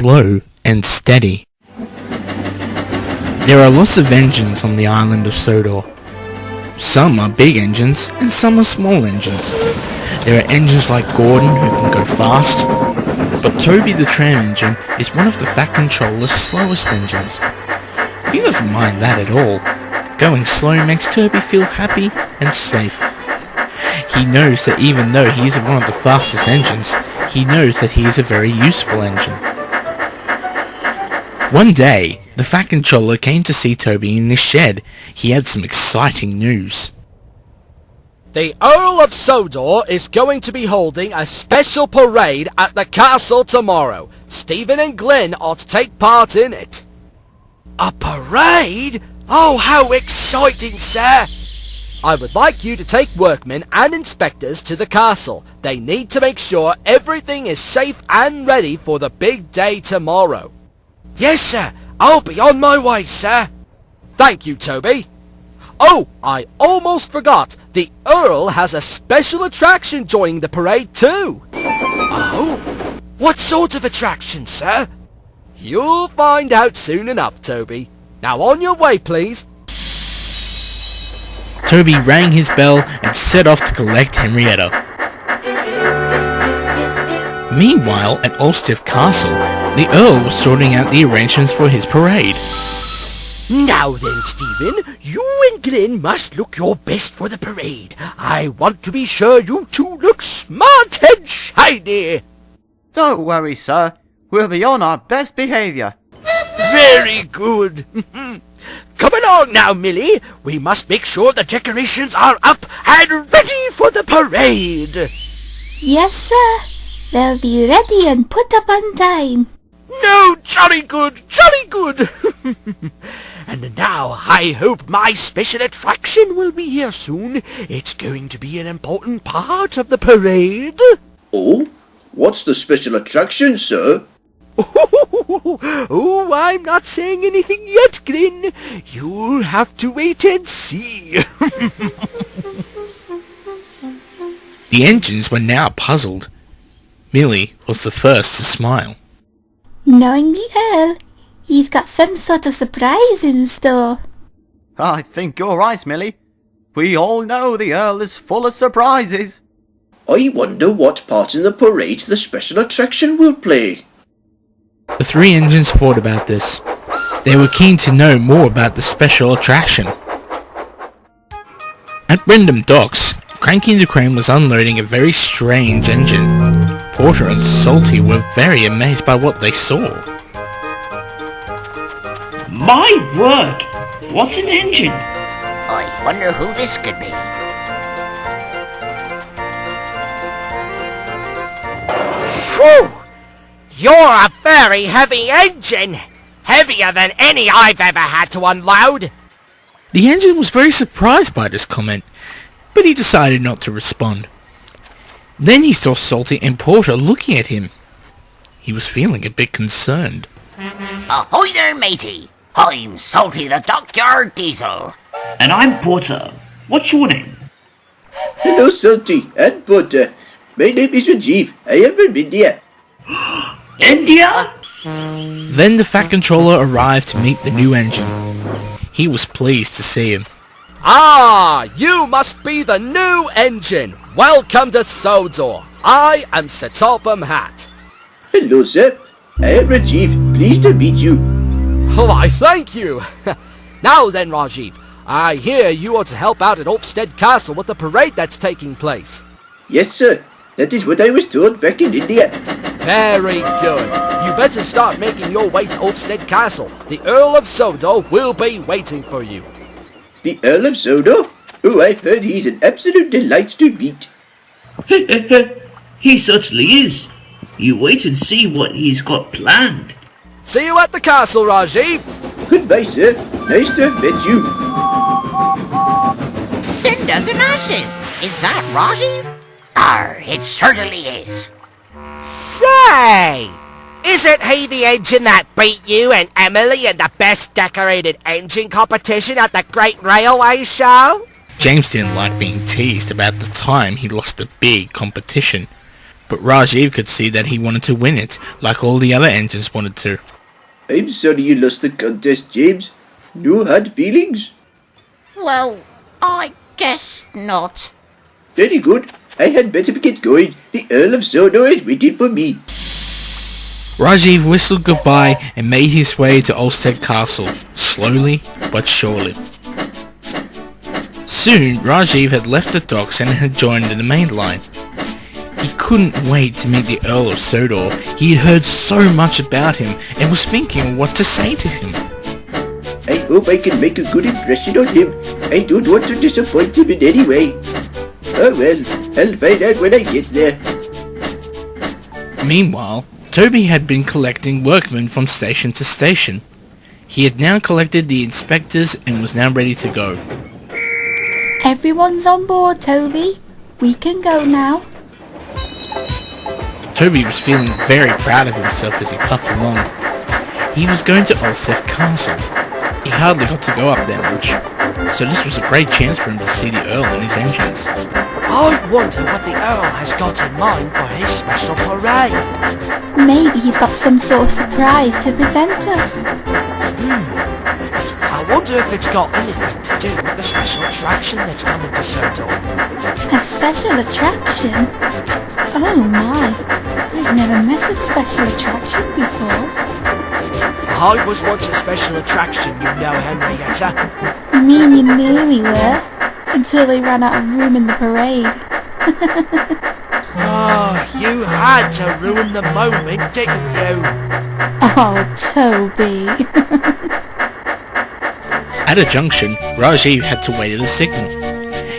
slow and steady. There are lots of engines on the island of Sodor. Some are big engines and some are small engines. There are engines like Gordon who can go fast, but Toby the tram engine is one of the Fat Controller's slowest engines. But he doesn't mind that at all. Going slow makes Toby feel happy and safe. He knows that even though he isn't one of the fastest engines, he knows that he is a very useful engine. One day, the Fat Controller came to see Toby in his shed. He had some exciting news. The Earl of Sodor is going to be holding a special parade at the castle tomorrow. Stephen and Glenn are to take part in it. A parade? Oh, how exciting, sir! I would like you to take workmen and inspectors to the castle. They need to make sure everything is safe and ready for the big day tomorrow. Yes, sir. I'll be on my way, sir. Thank you, Toby. Oh, I almost forgot. The Earl has a special attraction joining the parade too. Oh? What sort of attraction, sir? You'll find out soon enough, Toby. Now on your way, please. Toby rang his bell and set off to collect Henrietta. Meanwhile, at Ulfstead Castle, the Earl was sorting out the arrangements for his parade. Now then, Stephen, you and Glenn must look your best for the parade. I want to be sure you two look smart and shiny. Don't worry, sir. We'll be on our best behaviour. Very good. Come along now, Millie. We must make sure the decorations are up and ready for the parade. Yes, sir. They'll be ready and put up on time. No, jolly good, jolly good. And now I hope my special attraction will be here soon. It's going to be an important part of the parade. Oh? What's the special attraction, sir? Oh, I'm not saying anything yet, Glenn. You'll have to wait and see. The engines were now puzzled. Millie was the first to smile. Knowing the Earl, he's got some sort of surprise in store. I think you're right, Millie. We all know the Earl is full of surprises. I wonder what part in the parade the special attraction will play. The three engines thought about this. They were keen to know more about the special attraction. At Random Docks, Cranky the Crane was unloading a very strange engine. Porter and Salty were very amazed by what they saw. My word! What's an engine? I wonder who this could be. Phew! You're a very heavy engine! Heavier than any I've ever had to unload! The engine was very surprised by this comment, but he decided not to respond. Then he saw Salty and Porter looking at him. He was feeling a bit concerned. Ahoy there, matey! I'm Salty the Dockyard Diesel. And I'm Porter. What's your name? Hello, Salty and Porter. My name is Rajiv. I am from India. India? Then the Fat Controller arrived to meet the new engine. He was pleased to see him. Ah, you must be the new engine. Welcome to Sodor. I am Sir Topham Hatt. Hello, sir. I am Rajiv. Pleased to meet you. Why, thank you. Now then, Rajiv, I hear you are to help out at Ulfstead Castle with the parade that's taking place. Yes, sir. That is what I was told back in India. Very good. You better start making your way to Ulfstead Castle. The Earl of Sodor will be waiting for you. The Earl of Sodor? Oh, I've heard he's an absolute delight to meet. He certainly is. You wait and see what he's got planned. See you at the castle, Rajiv. Goodbye, sir. Nice to have met you. Cinders and ashes. Is that Rajiv? It certainly is. Say, isn't he the engine that beat you and Emily in the best decorated engine competition at the Great Railway Show? James didn't like being teased about the time he lost a big competition, but Rajiv could see that he wanted to win it, like all the other engines wanted to. I'm sorry you lost the contest, James. No hard feelings? Well, I guess not. Very good. I had better get going. The Earl of Sodor is waiting for me. Rajiv whistled goodbye and made his way to Ulfstead Castle, slowly but surely. Soon, Rajiv had left the docks and had joined the main line. He couldn't wait to meet the Earl of Sodor. He had heard so much about him and was thinking of what to say to him. I hope I can make a good impression on him. I don't want to disappoint him in any way. Oh well, I'll find out when I get there. Meanwhile, Toby had been collecting workmen from station to station. He had now collected the inspectors and was now ready to go. Everyone's on board, Toby. We can go now. Toby was feeling very proud of himself as he puffed along. He was going to Ulfstead Castle. He hardly got to go up there much, so this was a great chance for him to see the Earl and his engines. I wonder what the Earl has got in mind for his special parade. Maybe he's got some sort of surprise to present us. I wonder if it's got anything to do with the special attraction that's coming to Sodor. A special attraction? Oh my, I've never met a special attraction before. I was once a special attraction, you know, Henrietta. You mean you nearly were? Until they ran out of room in the parade. Oh, you had to ruin the moment, didn't you? Oh, Toby. At a junction, Rajiv had to wait at a signal.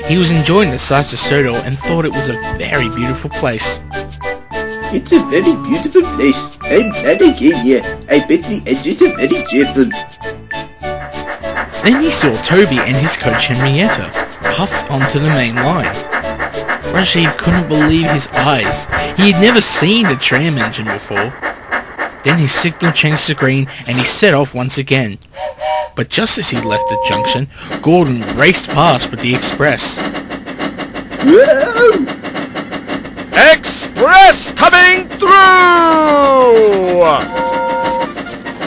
He was enjoying the sights of Sodor and thought it was a very beautiful place. It's a very beautiful place. I'm glad I came here. I bet the engines are very cheerful. Then he saw Toby and his coach Henrietta puff onto the main line. Rajiv couldn't believe his eyes. He had never seen a tram engine before. Then his signal changed to green and he set off once again. But just as he left the junction, Gordon raced past with the express. Whoa! Express coming through!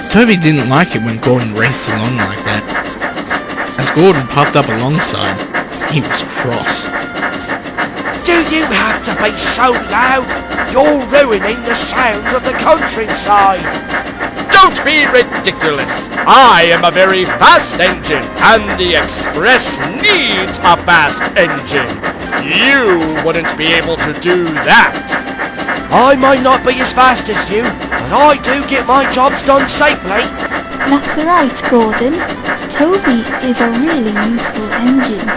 Toby didn't like it when Gordon raced along like that. As Gordon puffed up alongside, he was cross. Do you have to be so loud? You're ruining the sounds of the countryside. Don't be ridiculous. I am a very fast engine, and the Express needs a fast engine. You wouldn't be able to do that. I might not be as fast as you, but I do get my jobs done safely. That's right, Gordon. Toby is a really useful engine.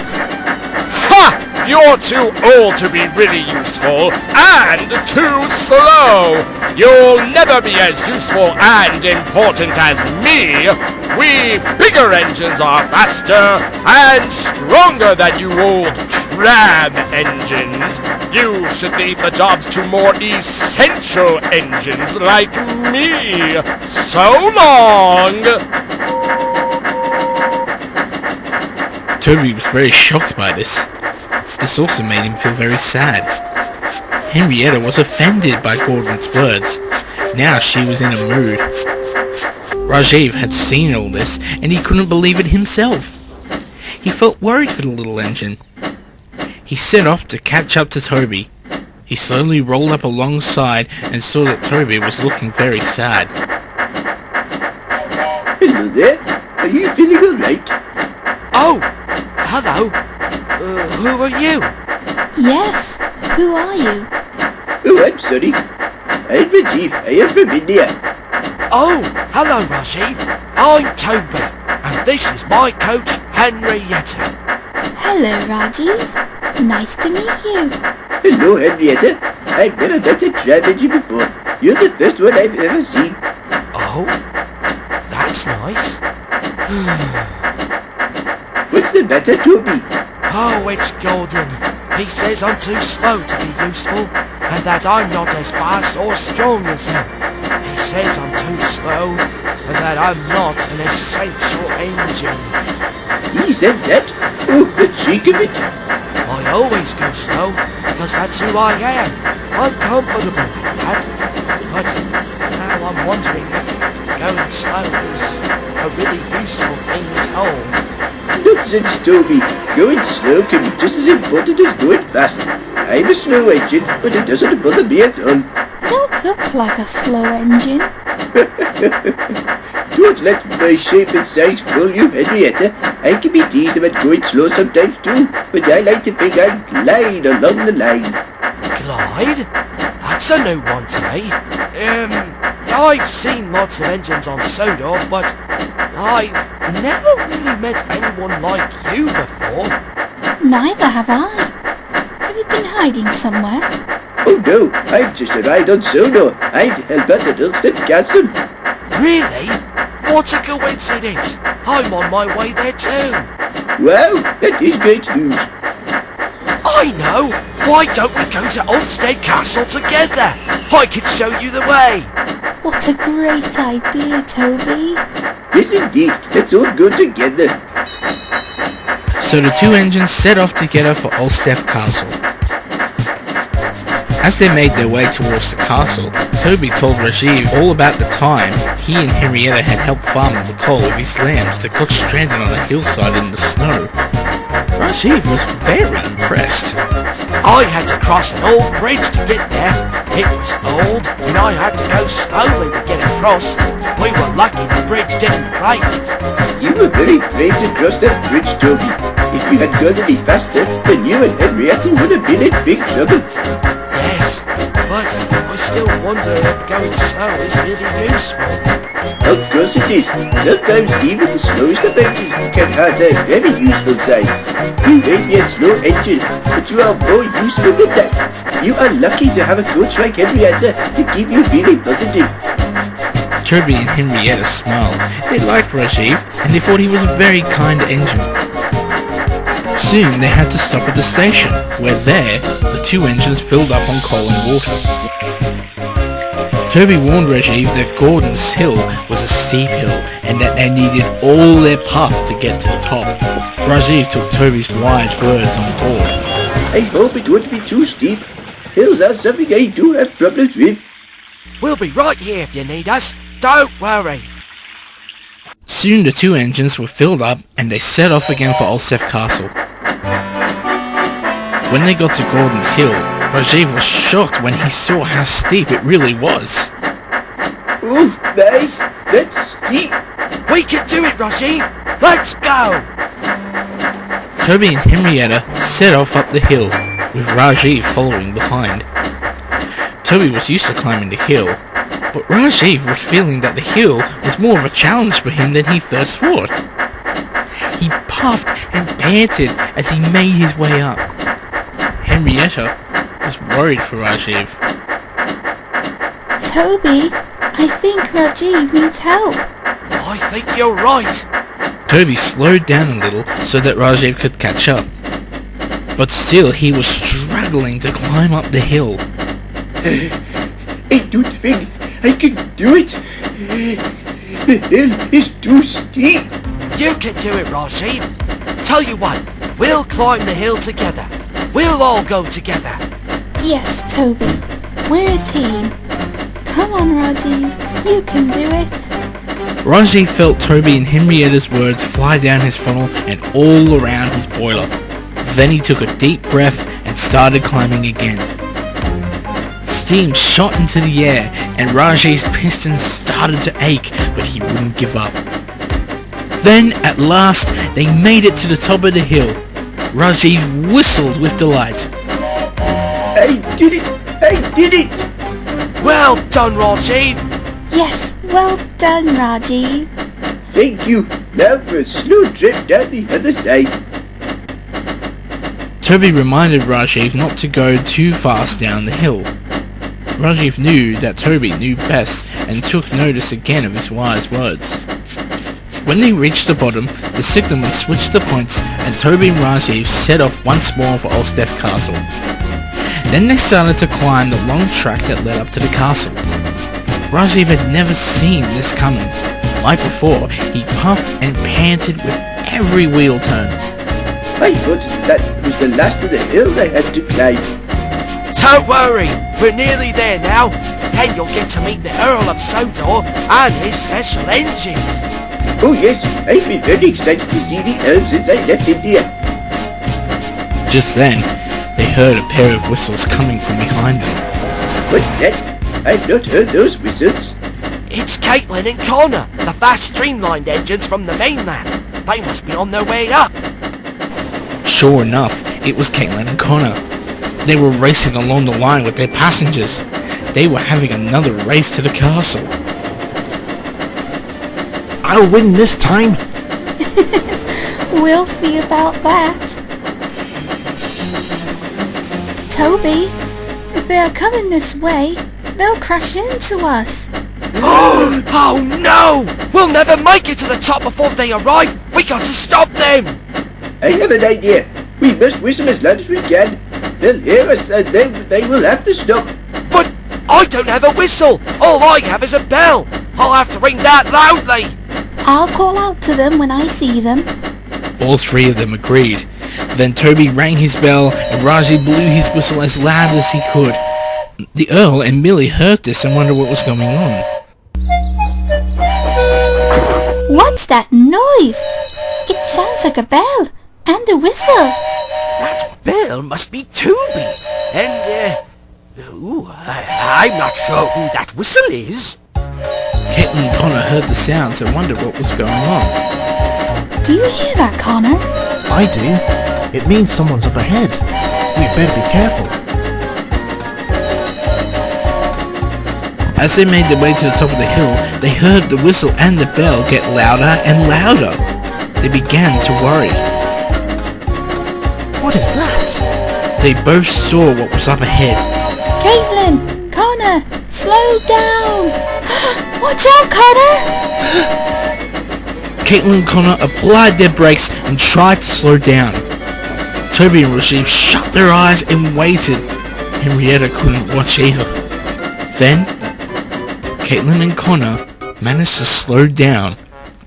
Ha! You're too old to be really useful, and too slow! You'll never be as useful and important as me! We bigger engines are faster and stronger than you old tram engines! You should leave the jobs to more essential engines like me! So long! Toby was very shocked by this. This also made him feel very sad. Henrietta was offended by Gordon's words. Now she was in a mood. Rajiv had seen all this, and he couldn't believe it himself. He felt worried for the little engine. He set off to catch up to Toby. He slowly rolled up alongside and saw that Toby was looking very sad. Hello there. Are you feeling alright? Oh! Hello! Who are you? Yes, who are you? Oh, I'm sorry. I'm Rajiv. I am from India. Oh, hello Rajiv. I'm Toby, and this is my coach, Henrietta. Hello, Rajiv. Nice to meet you. Hello, Henrietta. I've never met a tram engine before. You're the first one I've ever seen. Oh, that's nice. What's the matter, Toby? Oh, it's Gordon. He says I'm too slow to be useful, and that I'm not as fast or strong as him. He says I'm too slow and that I'm not an essential engine. He said that? Oh, the cheek of it. I always go slow because that's who I am. I'm comfortable with that. But now I'm wondering if going slow is a really useful thing at all. Nonsense, Toby. Going slow can be just as important as going fast. I'm a slow engine, but it doesn't bother me at all. You don't look like a slow engine. Don't let my shape and size fool you, Henrietta. I can be teased about going slow sometimes too, but I like to think I glide along the line. Glide? That's a new one to me. I've seen lots of engines on Sodor, but I've never really met anyone like you before. Neither have I. Have you been hiding somewhere? Oh no, I've just arrived on Sodor. I'm to help out at Ulfstead Castle. Really? What a coincidence! I'm on my way there too. Wow, that is great news. I know! Why don't we go to Ulfstead Castle together? I can show you the way. What a great idea, Toby. Yes indeed, let's all go together. So the two engines set off together for Ulfstead Castle. As they made their way towards the castle, Toby told Rajiv all about the time he and Henrietta had helped Farmer McCall with his lambs that got stranded on a hillside in the snow. Rajiv was very impressed. I had to cross an old bridge to get there. It was old, and I had to go slowly to get across. We were lucky the bridge didn't break. You were very brave to cross that bridge, Toby. If you had gone any faster, then you and Henrietta would have been in big trouble. Yes, but I still wonder if going slow is really useful. Of course it is. Sometimes even the slowest of engines can have their very useful sides. You may be a slow engine, but you are more useful than that. You are lucky to have a coach like Henrietta to keep you feeling positive. Toby and Henrietta smiled. They liked Rajiv, and they thought he was a very kind engine. Soon they had to stop at the station, where there, the two engines filled up on coal and water. Toby warned Rajiv that Gordon's Hill was a steep hill, and that they needed all their puff to get to the top. Rajiv took Toby's wise words on board. I hope it won't be too steep. Hills are something I do have problems with. We'll be right here if you need us. Don't worry. Soon the two engines were filled up, and they set off again for Ulfstead Castle. When they got to Gordon's Hill, Rajiv was shocked when he saw how steep it really was. Oh my, that's steep. We can do it, Rajiv. Let's go. Toby and Henrietta set off up the hill, with Rajiv following behind. Toby was used to climbing the hill, but Rajiv was feeling that the hill was more of a challenge for him than he first thought. He puffed and panted as he made his way up. Henrietta was worried for Rajiv. Toby, I think Rajiv needs help. I think you're right. Toby slowed down a little so that Rajiv could catch up. But still he was struggling to climb up the hill. I don't think I can do it. The hill is too steep. You can do it, Rajiv. Tell you what, we'll climb the hill together. We'll all go together. Yes, Toby. We're a team. Come on, Rajiv. You can do it. Rajiv felt Toby and Henrietta's words fly down his funnel and all around his boiler. Then he took a deep breath and started climbing again. Steam shot into the air and Rajiv's pistons started to ache, but he wouldn't give up. Then, at last, they made it to the top of the hill. Rajiv whistled with delight. I did it! I did it! Well done, Rajiv. Yes, well done, Rajiv. Thank you. Now for a slow trip down the other side. Toby reminded Rajiv not to go too fast down the hill. Rajiv knew that Toby knew best and took notice again of his wise words. When they reached the bottom, the signalman switched the points and Toby and Rajiv set off once more for Ulfstead Castle. Then they started to climb the long track that led up to the castle. Rajiv had never seen this coming. Like before, he puffed and panted with every wheel turn. I thought that was the last of the hills I had to climb. Don't worry, we're nearly there now. Then you'll get to meet the Earl of Sodor and his special engines. Oh yes, I've been very excited to see the Earl since I left India. Just then, they heard a pair of whistles coming from behind them. What's that? I've not heard those whistles. It's Caitlin and Connor, the fast streamlined engines from the mainland. They must be on their way up. Sure enough, it was Caitlin and Connor. They were racing along the line with their passengers. They were having another race to the castle. I'll win this time. We'll see about that. Toby, if they are coming this way, they'll crash into us. Oh no! We'll never make it to the top before they arrive! We got to stop them! I have an idea. We must whistle as loud as we can. They'll hear us and they will have to stop. But I don't have a whistle! All I have is a bell! I'll have to ring that loudly! I'll call out to them when I see them. All three of them agreed. Then Toby rang his bell and Rajiv blew his whistle as loud as he could. The Earl and Millie heard this and wondered what was going on. What's that noise? It sounds like a bell and a whistle. That bell must be Toby! And, I'm not sure who that whistle is. Caitlin and Connor heard the sounds and wondered what was going on. Do you hear that, Connor? I do. It means someone's up ahead. We'd better be careful. As they made their way to the top of the hill, they heard the whistle and the bell get louder and louder. They began to worry. What is that? They both saw what was up ahead. Caitlin! Connor! Slow down! Watch out, Connor! Caitlin and Connor applied their brakes and tried to slow down. Toby and Rajiv shut their eyes and waited. Henrietta couldn't watch either. Then, Caitlin and Connor managed to slow down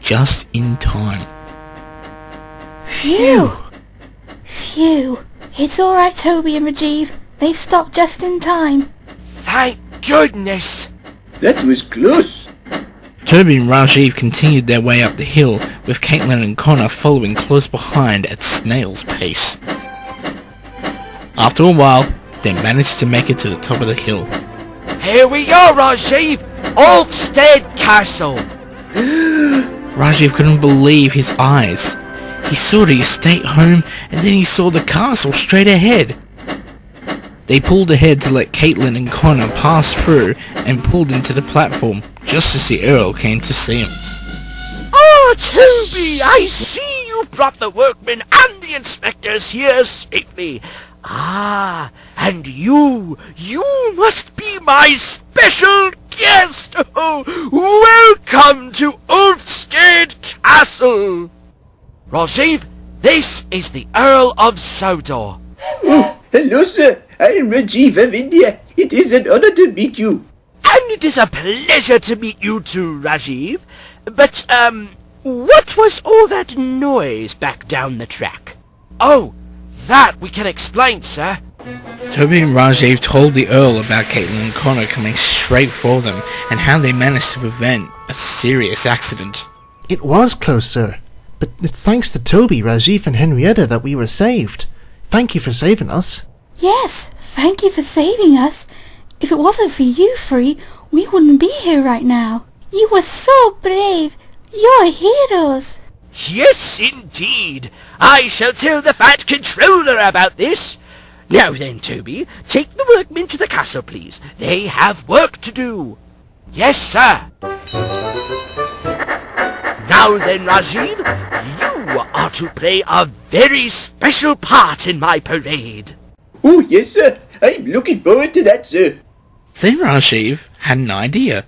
just in time. Phew! Phew! It's alright, Toby and Rajiv. They stopped just in time. Thank goodness! That was close. Toby and Rajiv continued their way up the hill, with Caitlin and Connor following close behind at snail's pace. After a while, they managed to make it to the top of the hill. Here we are, Rajiv! Ulfstead Castle! Rajiv couldn't believe his eyes. He saw the estate home, and then he saw the castle straight ahead. They pulled ahead to let Caitlin and Connor pass through and pulled into the platform just as the Earl came to see him. Oh, Toby, I see you've brought the workmen and the inspectors here safely. Ah, and you must be my special guest. Oh, welcome to Ulfstead Castle. Rajiv, this is the Earl of Sodor. Oh, hello sir. I am Rajiv of India. It is an honor to meet you. And it is a pleasure to meet you too, Rajiv. But, what was all that noise back down the track? Oh, that we can explain, sir. Toby and Rajiv told the Earl about Caitlin and Connor coming straight for them and how they managed to prevent a serious accident. It was close, sir. But it's thanks to Toby, Rajiv and Henrietta that we were saved. Thank you for saving us. Yes, thank you for saving us. If it wasn't for you three, we wouldn't be here right now. You were so brave. You're heroes. Yes, indeed. I shall tell the Fat Controller about this. Now then, Toby, take the workmen to the castle, please. They have work to do. Yes, sir. Now then, Rajiv, you are to play a very special part in my parade. Oh yes sir. I'm looking forward to that sir. Then Rajiv had an idea.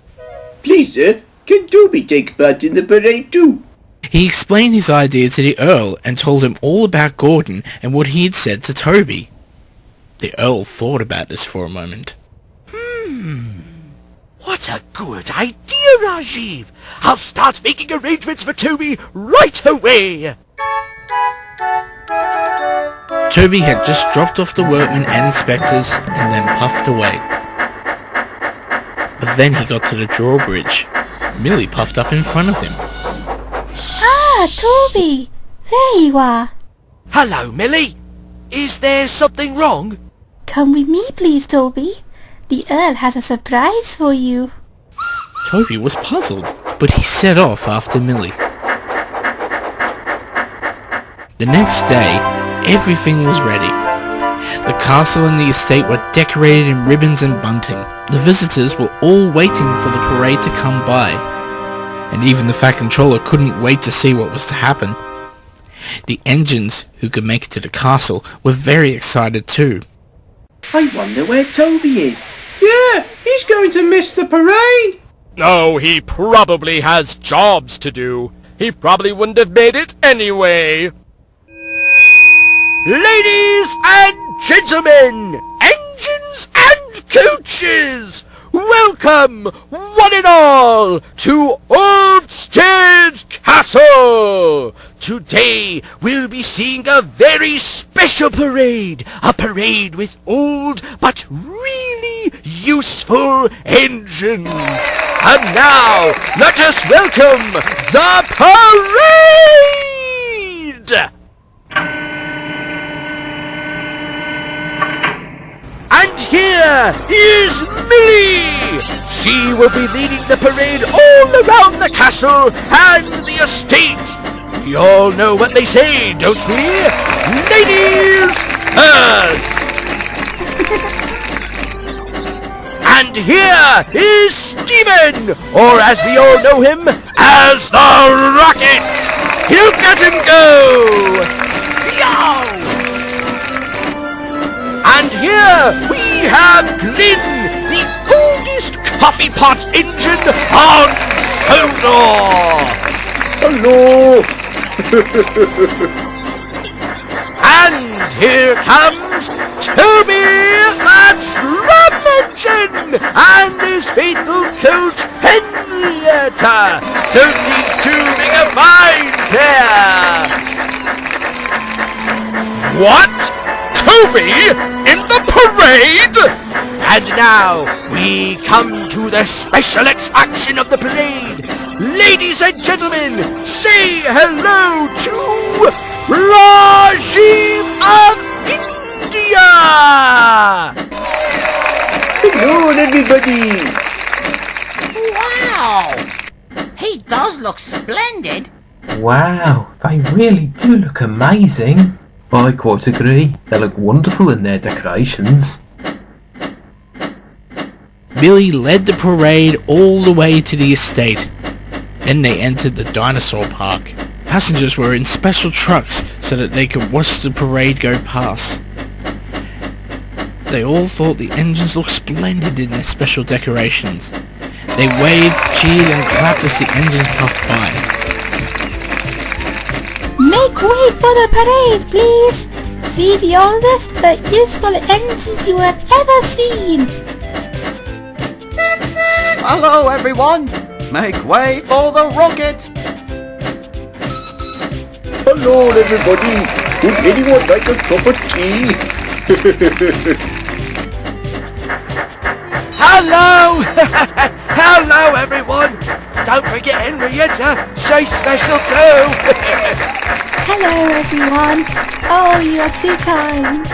Please sir, can Toby take part in the parade too? He explained his idea to the Earl and told him all about Gordon and what he had said to Toby. The Earl thought about this for a moment. What a good idea, Rajiv! I'll start making arrangements for Toby right away! Toby had just dropped off the workmen and inspectors and then puffed away. But then he got to the drawbridge. Millie puffed up in front of him. Ah, Toby! There you are. Hello, Millie. Is there something wrong? Come with me, please, Toby. The Earl has a surprise for you. Toby was puzzled, but he set off after Millie. The next day, everything was ready. The castle and the estate were decorated in ribbons and bunting. The visitors were all waiting for the parade to come by, and even the Fat Controller couldn't wait to see what was to happen. The engines who could make it to the castle were very excited too. I wonder where Toby is. Yeah, he's going to miss the parade. No, he probably has jobs to do. He probably wouldn't have made it anyway. Ladies and gentlemen, engines and coaches, welcome, one and all, to Ulfstead Castle! Today we'll be seeing a very special parade, a parade with old but really useful engines. And now, let us welcome the parade! And here is Millie! She will be leading the parade all around the castle and the estate. We all know what they say, don't we? Ladies first! And here is Stephen, or as we all know him, as the Rocket! Look at him go! Yo! And here we have Glyn, the oldest coffee pot engine on Sodor! Hello! And here comes Toby, the tram engine, and his faithful coach Henrietta. Don't these two make a fine pair? What? Toby in the parade? And now we come to the special attraction of the parade. Ladies and gentlemen, say hello to Rajiv of India! Hello, everybody! Wow! He does look splendid. Wow, they really do look amazing. I quite agree. They look wonderful in their decorations. Millie led the parade all the way to the estate. Then they entered the dinosaur park. Passengers were in special trucks so that they could watch the parade go past. They all thought the engines looked splendid in their special decorations. They waved, cheered and clapped as the engines puffed by. Make way for the parade, please. See the oldest but useful engines you have ever seen. Hello, everyone! Make way for the rocket! Hello, everybody! Would anyone like a cup of tea? Hello! Hello, everyone! Don't forget Henrietta, she's special too! Hello, everyone. Oh, you are too kind.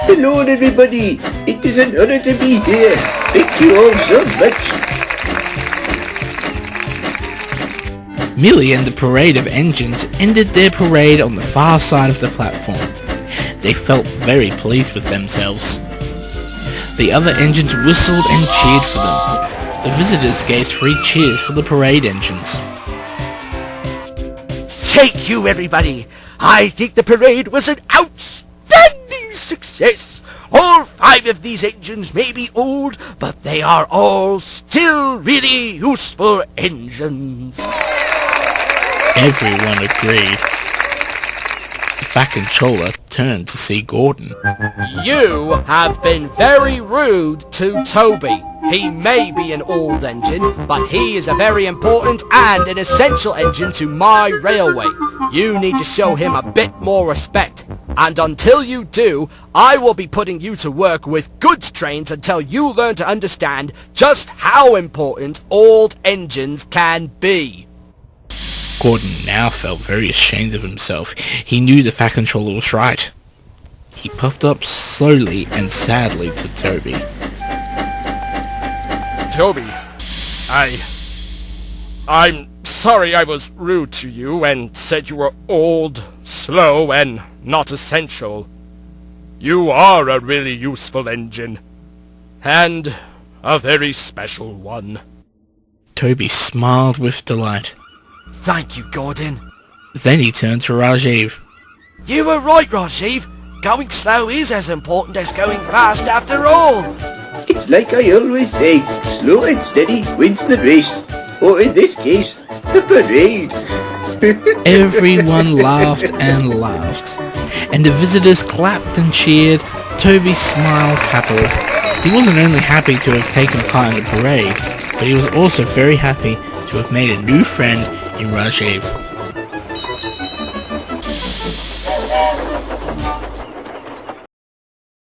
Hello, everybody! It is an honor to be here. Thank you all so much. Millie and the parade of engines ended their parade on the far side of the platform. They felt very pleased with themselves. The other engines whistled and cheered for them. The visitors gave 3 cheers for the parade engines. Thank you, everybody! I think the parade was an outstanding success! All 5 of these engines may be old, but they are all still really useful engines. Everyone agreed. The fat controller turned to see Gordon. You have been very rude to Toby. He may be an old engine, but he is a very important and an essential engine to my railway. You need to show him a bit more respect. And until you do, I will be putting you to work with goods trains until you learn to understand just how important old engines can be. Gordon now felt very ashamed of himself. He knew the fat controller was right. He puffed up slowly and sadly to Toby. Toby, I'm sorry I was rude to you and said you were old, slow, and not essential. You are a really useful engine. And a very special one. Toby smiled with delight. Thank you, Gordon. Then he turned to Rajiv. You were right, Rajiv. Going slow is as important as going fast after all. It's like I always say, slow and steady wins the race. Or in this case, the parade. Everyone laughed and laughed, and the visitors clapped and cheered. Toby smiled happily. He wasn't only happy to have taken part in the parade, but he was also very happy to have made a new friend in Rajiv.